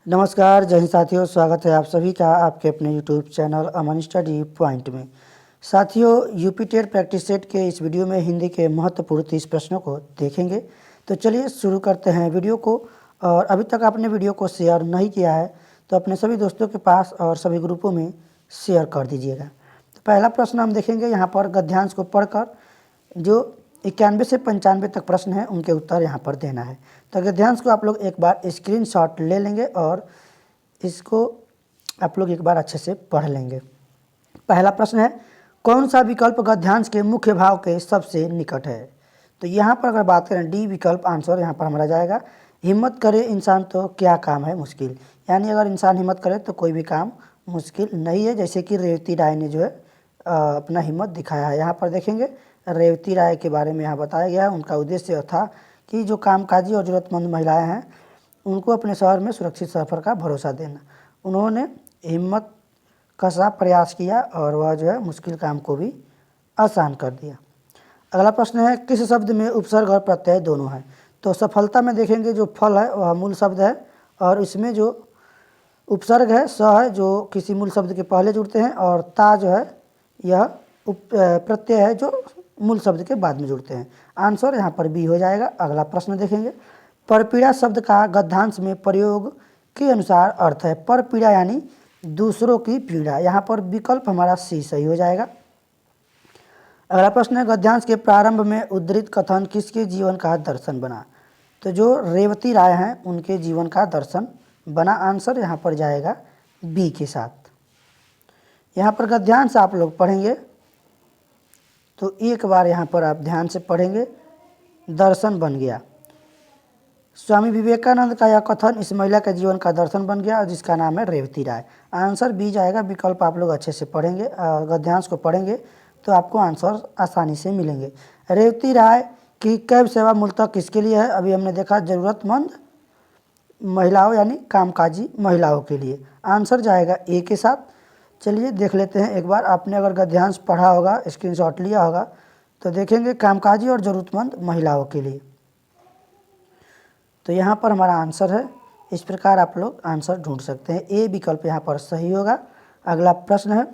नमस्कार जय हिंद साथियों, स्वागत है आप सभी का आपके अपने यूट्यूब चैनल अमन स्टडी पॉइंट में। साथियों, यूपी टेट प्रैक्टिस सेट के इस वीडियो में हिंदी के महत्वपूर्ण 30 प्रश्नों को देखेंगे। तो चलिए शुरू करते हैं वीडियो को। और अभी तक आपने वीडियो को शेयर नहीं किया है तो अपने सभी दोस्तों के पास और सभी ग्रुपों में शेयर कर दीजिएगा। तो पहला प्रश्न हम देखेंगे यहाँ पर गद्यांश को पढ़कर जो 91 से 95 तक प्रश्न है उनके उत्तर यहाँ पर देना है। तो गद्यांश को आप लोग एक बार स्क्रीनशॉट ले लेंगे और इसको आप लोग एक बार अच्छे से पढ़ लेंगे। पहला प्रश्न है, कौन सा विकल्प गद्यांश के मुख्य भाव के सबसे निकट है? तो यहाँ पर अगर बात करें डी विकल्प आंसर यहाँ पर हमारा जाएगा। हिम्मत करे इंसान तो क्या काम है मुश्किल, यानी अगर इंसान हिम्मत करे तो कोई भी काम मुश्किल नहीं है, जैसे कि रेवती राय ने जो है अपना हिम्मत दिखाया है। यहाँ पर देखेंगे रेवती राय के बारे में यहाँ बताया गया है। उनका उद्देश्य था कि जो कामकाजी और ज़रूरतमंद महिलाएं हैं उनको अपने शहर में सुरक्षित सफ़र का भरोसा देना। उन्होंने हिम्मत का सा प्रयास किया और वह जो है मुश्किल काम को भी आसान कर दिया। अगला प्रश्न है, किस शब्द में उपसर्ग और प्रत्यय दोनों हैं? तो सफलता में देखेंगे जो फल है वह मूल शब्द है और इसमें जो उपसर्ग है स है जो किसी मूल शब्द के पहले जुड़ते हैं और ता जो है यह प्रत्यय है जो मूल शब्द के बाद में जुड़ते हैं। आंसर यहाँ पर बी हो जाएगा। अगला प्रश्न देखेंगे, परपीड़ा शब्द का गद्यांश में प्रयोग के अनुसार अर्थ है। परपीड़ा यानी दूसरों की पीड़ा, यहाँ पर विकल्प हमारा सी सही हो जाएगा। अगला प्रश्न है, गद्यांश के प्रारंभ में उद्धृत कथन किसके जीवन का दर्शन बना? तो जो रेवती राय हैं उनके जीवन का दर्शन बना। आंसर यहाँ पर जाएगा बी के साथ। यहाँ पर गद्यांश आप लोग पढ़ेंगे तो एक बार यहाँ पर आप ध्यान से पढ़ेंगे, दर्शन बन गया। स्वामी विवेकानंद का यह कथन इस महिला के जीवन का दर्शन बन गया और जिसका नाम है रेवती राय। आंसर बी जाएगा। विकल्प आप लोग अच्छे से पढ़ेंगे, गद्यांश को पढ़ेंगे तो आपको आंसर आसानी से मिलेंगे। रेवती राय की कैब सेवा मूलतः किसके लिए है? अभी हमने देखा ज़रूरतमंद महिलाओं यानी कामकाजी महिलाओं के लिए। आंसर जाएगा ए के साथ। चलिए देख लेते हैं एक बार। आपने अगर गद्यांश पढ़ा होगा, स्क्रीनशॉट लिया होगा तो देखेंगे कामकाजी और ज़रूरतमंद महिलाओं के लिए। तो यहाँ पर हमारा आंसर है। इस प्रकार आप लोग आंसर ढूंढ सकते हैं। ए विकल्प यहाँ पर सही होगा। अगला प्रश्न है,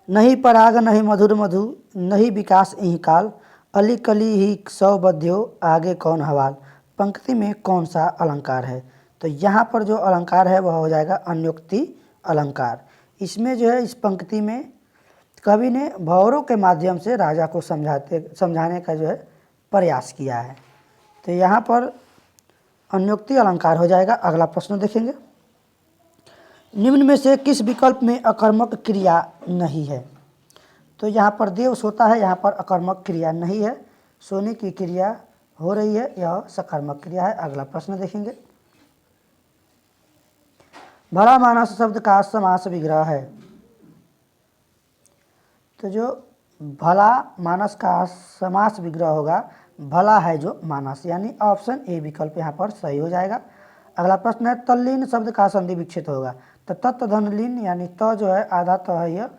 नहीं पराग नहीं मधुर मधु नहीं विकास यही काल अली कली ही सौ बध्यो आगे कौन हवाल। पंक्ति में कौन सा अलंकार है? तो यहाँ पर जो अलंकार है वह हो जाएगा अन्योक्ति अलंकार। इसमें जो है इस पंक्ति में कवि ने भौरों के माध्यम से राजा को समझाने का जो है प्रयास किया है। तो यहाँ पर अन्योक्ति अलंकार हो जाएगा। अगला प्रश्न देखेंगे, निम्न में से किस विकल्प में अकर्मक क्रिया नहीं है? तो यहाँ पर देव सोता है, यहाँ पर अकर्मक क्रिया नहीं है। सोने की क्रिया हो रही है, यह सकर्मक क्रिया है। अगला प्रश्न देखेंगे, भला मानस शब्द का समास विग्रह है। तो जो भला मानस का समास विग्रह होगा भला है जो मानस, यानी ऑप्शन ए विकल्प यहाँ पर सही हो जाएगा। अगला प्रश्न है, तल्लीन शब्द का संधि विच्छेद होगा। तो तत्व धन लीन यानी त जो है आधा त है,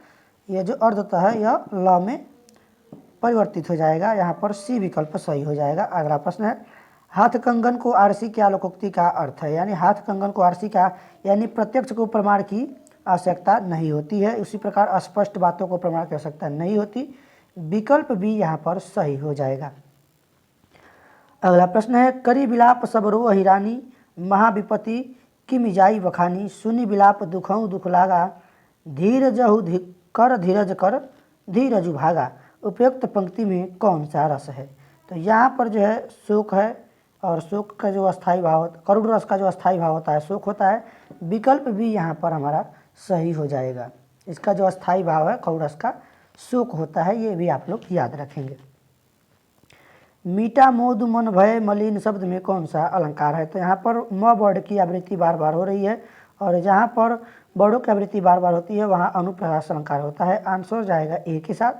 यह जो अर्ध त है यह ल में परिवर्तित हो जाएगा। यहाँ पर सी विकल्प सही हो जाएगा। अगला प्रश्न है, हाथ कंगन को आरसी क्या लोकोक्ति का अर्थ है? यानी हाथ कंगन को आरसी का यानी प्रत्यक्ष को प्रमाण की आवश्यकता नहीं होती है। उसी प्रकार स्पष्ट बातों को प्रमाण की आवश्यकता नहीं होती। विकल्प बी यहाँ पर सही हो जाएगा। अगला प्रश्न है, करी बिलाप सब रो हिरानी महाविपति की मिजाई बखानी सुनी बिलाप दुखऊ दुख लागा धीरजहु कर धीरज कर धीरजु भागा। उपयुक्त पंक्ति में कौन सा रस है? तो यहाँ पर जो है शोक है और शोक का जो अस्थाई भाव, करुण रस का जो अस्थाई भाव होता है शोक होता है। विकल्प भी यहाँ पर हमारा सही हो जाएगा। इसका जो अस्थाई भाव है करुण रस का शोक होता है, ये भी आप लोग याद रखेंगे। मीठा मोद मन भय मलिन शब्द में कौन सा अलंकार है? तो यहाँ पर म वर्ड की आवृत्ति बार बार हो रही है और जहाँ पर वर्डों की आवृत्ति बार बार होती है वहाँ अनुप्रास अलंकार होता है। आंसर जाएगा ए के साथ।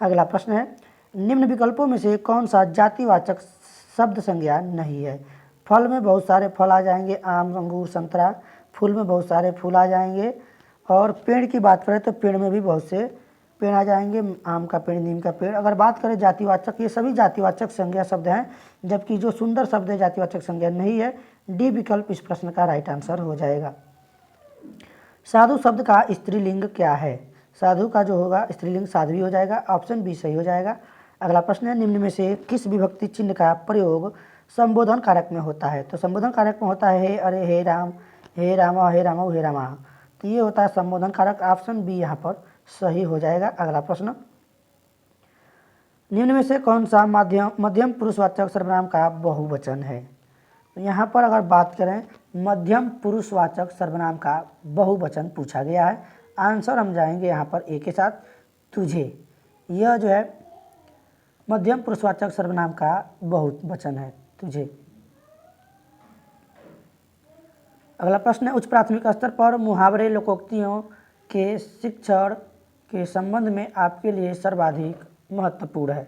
अगला प्रश्न है, निम्न विकल्पों में से कौन सा जातिवाचक शब्द संज्ञा नहीं है? फल में बहुत सारे फल आ जाएंगे, आम अंगूर संतरा। फूल में बहुत सारे फूल आ जाएंगे और पेड़ की बात करें तो पेड़ में भी बहुत से पेड़ आ जाएंगे, आम का पेड़, नीम का पेड़। अगर बात करें जातिवाचक, ये सभी जातिवाचक संज्ञा शब्द हैं, जबकि जो सुंदर शब्द है जातिवाचक संज्ञा नहीं है। डी विकल्प इस प्रश्न का राइट आंसर हो जाएगा। साधु शब्द का स्त्रीलिंग क्या है? साधु का जो होगा स्त्रीलिंग साध्वी हो जाएगा, ऑप्शन बी सही हो जाएगा। अगला प्रश्न है, निम्न में से किस विभक्ति चिन्ह का प्रयोग संबोधन कारक में होता है? तो संबोधन कारक में होता है हे अरे, हे राम, हे रामा, हे रामा, हे रामा। तो ये होता है संबोधन कारक, ऑप्शन बी यहाँ पर सही हो जाएगा। अगला प्रश्न, निम्न में से कौन सा मध्यम पुरुषवाचक सर्वनाम का बहुवचन है? तो यहाँ पर अगर बात करें मध्यम पुरुषवाचक सर्वनाम का बहुवचन पूछा गया है। आंसर हम जाएंगे यहाँ पर ए के साथ, तुझे। यह जो है मध्यम पुरुषवाचक सर्वनाम का बहुवचन है, तुझे। अगला प्रश्न है, उच्च प्राथमिक स्तर पर मुहावरे लोकोक्तियों के शिक्षण के संबंध में आपके लिए सर्वाधिक महत्वपूर्ण है?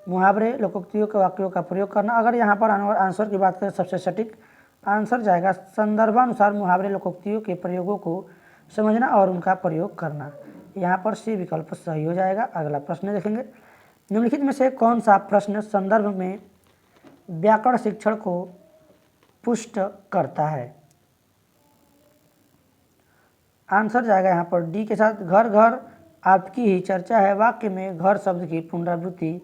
मुहावरे लोकोक्तियों के वाक्यों का प्रयोग करना। अगर यहाँ पर आंसर की बात करें, सबसे सटीक आंसर जाएगा संदर्भानुसार मुहावरे लोकोक्तियों के प्रयोगों को समझना और उनका प्रयोग करना। यहाँ पर सी विकल्प सही हो जाएगा। अगला प्रश्न देखेंगे, निम्नलिखित में से कौन सा प्रश्न संदर्भ में व्याकरण शिक्षण को पुष्ट करता है? आंसर जाएगा यहाँ पर डी के साथ, घर घर आपकी ही चर्चा है। वाक्य में घर शब्द की पुनरावृत्ति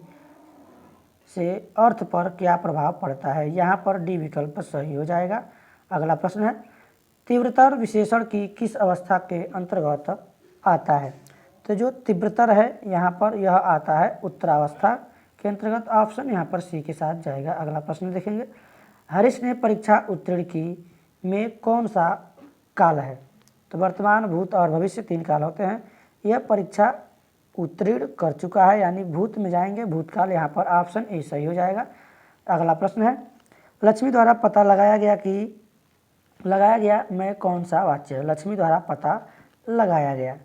से अर्थ पर क्या प्रभाव पड़ता है? यहाँ पर डी विकल्प सही हो जाएगा। अगला प्रश्न है, तीव्रतर विशेषण की किस अवस्था के अंतर्गत आता है? तो जो तीव्रतर है यहाँ पर यह आता है उत्तरावस्था के अंतर्गत, ऑप्शन यहाँ पर सी के साथ जाएगा। अगला प्रश्न देखेंगे, हरीश ने परीक्षा उत्तीर्ण की में कौन सा काल है? तो वर्तमान, भूत और भविष्य 3 काल होते हैं। यह परीक्षा उत्तीर्ण कर चुका है, यानी भूत में जाएंगे, भूतकाल। यहाँ पर ऑप्शन ए सही हो जाएगा। अगला प्रश्न है, लक्ष्मी द्वारा पता लगाया गया में कौन सा वाच्य है? लक्ष्मी द्वारा पता लगाया गया,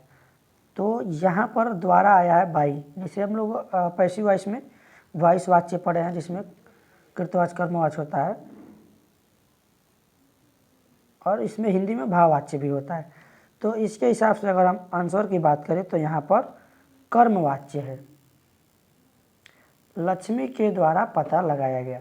तो यहाँ पर द्वारा आया है बाई, जिसे हम लोग पैसिव वॉइस में वॉइस वाच्य पढ़े हैं, जिसमें कृतवाच कर्मवाच होता है, और इसमें हिंदी में भाववाच्य भी होता है। तो इसके हिसाब से अगर हम आंसर की बात करें तो यहाँ पर कर्मवाच्य है, लक्ष्मी के द्वारा पता लगाया गया।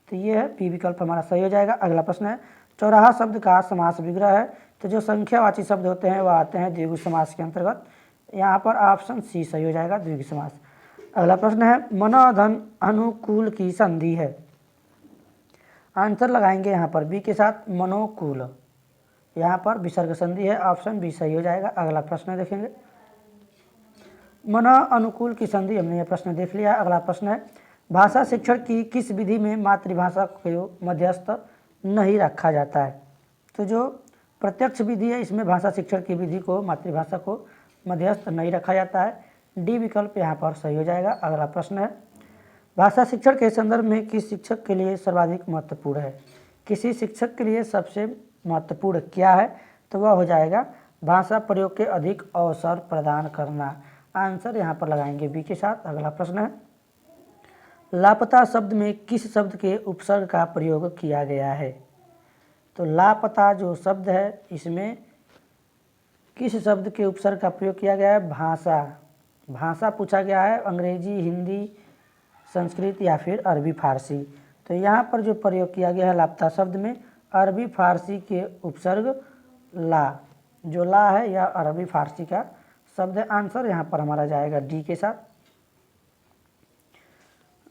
तो ये है बी विकल्प हमारा सही हो जाएगा। अगला प्रश्न है, चौराहा शब्द का समास विग्रह है। तो जो संख्यावाची शब्द होते हैं वह आते हैं द्विगु समास के अंतर्गत। यहाँ पर ऑप्शन सी सही हो जाएगा, द्विगु समास। अगला प्रश्न है, मनोधन अनुकूल की संधि है। आंसर लगाएंगे यहाँ पर बी के साथ, मनोकूल। यहाँ पर विसर्ग संधि है, ऑप्शन बी सही हो जाएगा। अगला प्रश्न देखेंगे, मनो अनुकूल की संधि, हमने यह प्रश्न देख लिया। अगला प्रश्न है, भाषा शिक्षण की किस विधि में मातृभाषा को मध्यस्थ नहीं रखा जाता है? तो जो प्रत्यक्ष विधि है इसमें भाषा शिक्षण की विधि को, मातृभाषा को मध्यस्थ नहीं रखा जाता है। डी विकल्प यहाँ पर सही हो जाएगा। अगला प्रश्न है, भाषा शिक्षण के संदर्भ में किस शिक्षक के लिए सर्वाधिक महत्वपूर्ण है? किसी शिक्षक के लिए सबसे महत्वपूर्ण क्या है? तो वह हो जाएगा भाषा प्रयोग के अधिक अवसर प्रदान करना। आंसर यहाँ पर लगाएंगे बी के साथ। अगला प्रश्न है, लापता शब्द में किस शब्द के उपसर्ग का प्रयोग किया गया है? तो लापता जो शब्द है इसमें किस शब्द के उपसर्ग का प्रयोग किया गया है? भाषा। भाषा पूछा गया है, अंग्रेजी, हिंदी, संस्कृत या फिर अरबी फारसी। तो यहाँ पर जो प्रयोग किया गया है लापता शब्द में, अरबी फारसी के उपसर्ग ला, जो ला है यह अरबी फारसी का शब्द है। आंसर यहाँ पर हमारा जाएगा डी के साथ।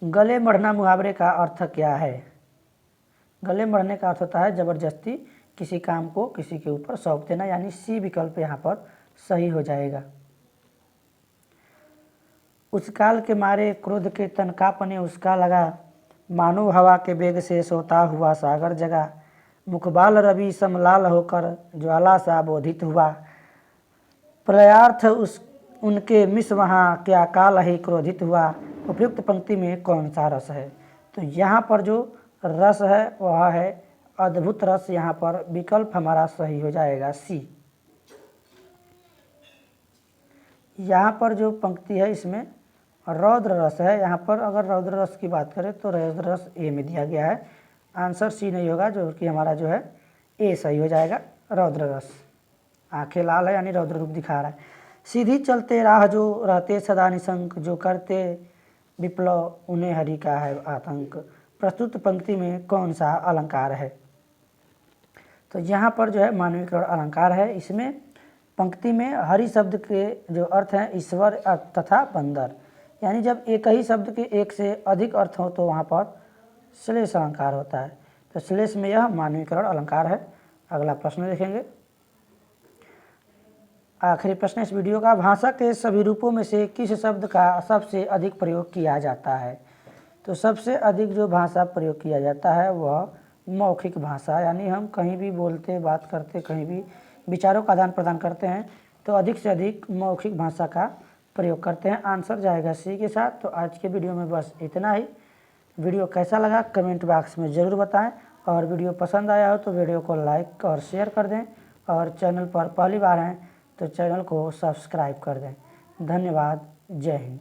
गले मढ़ना मुहावरे का अर्थ क्या है? गले मढ़ने का अर्थ होता है जबरदस्ती किसी काम को किसी के ऊपर सौंप देना, यानी सी विकल्प यहाँ पर सही हो जाएगा। उस काल के मारे क्रोध के तन कांपने उसका लगा, मानो हवा के वेग से सोता हुआ सागर जगा, मुखबाल रवि समलाल होकर ज्वाला सा बोधित हुआ, प्रलयार्थ उनके मिस वहाँ क्या काल ही क्रोधित हुआ। उपयुक्त पंक्ति में कौन सा रस है? तो यहाँ पर जो रस है वह है अद्भुत रस। यहाँ पर विकल्प हमारा सही हो जाएगा सी। यहाँ पर जो पंक्ति है इसमें रौद्र रस है। यहाँ पर अगर रौद्र रस की बात करें तो रौद्र रस ए में दिया गया है, आंसर सी नहीं होगा, जो कि हमारा जो है ए सही हो जाएगा। रौद्र रस, आंखें लाल है यानी रौद्र रूप दिखा रहा है। सीधी चलते राह जो रहते सदा निशंक, जो करते विप्लव उन्हें हरि का है आतंक। प्रस्तुत पंक्ति में कौन सा अलंकार है? तो यहाँ पर जो है मानवीकरण अलंकार है। इसमें पंक्ति में हरि शब्द के जो अर्थ हैं ईश्वर तथा बंदर, यानी जब एक ही शब्द के एक से अधिक अर्थ हो तो वहाँ पर श्लेष अलंकार होता है। तो श्लेष में यह मानवीकरण अलंकार है। अगला प्रश्न देखेंगे। आखिरी प्रश्न इस वीडियो का, भाषा के सभी रूपों में से किस शब्द का सबसे अधिक प्रयोग किया जाता है? तो सबसे अधिक जो भाषा प्रयोग किया जाता है वह मौखिक भाषा, यानी हम कहीं भी बोलते बात करते कहीं भी विचारों का आदान प्रदान करते हैं तो अधिक से अधिक मौखिक भाषा का प्रयोग करते हैं। आंसर जाएगा सी के साथ। तो आज के वीडियो में बस इतना ही। वीडियो कैसा लगा कमेंट बॉक्स में ज़रूर बताएं, और वीडियो पसंद आया हो तो वीडियो को लाइक और शेयर कर दें, और चैनल पर पहली बार हैं तो चैनल को सब्सक्राइब कर दें। धन्यवाद। जय हिंद।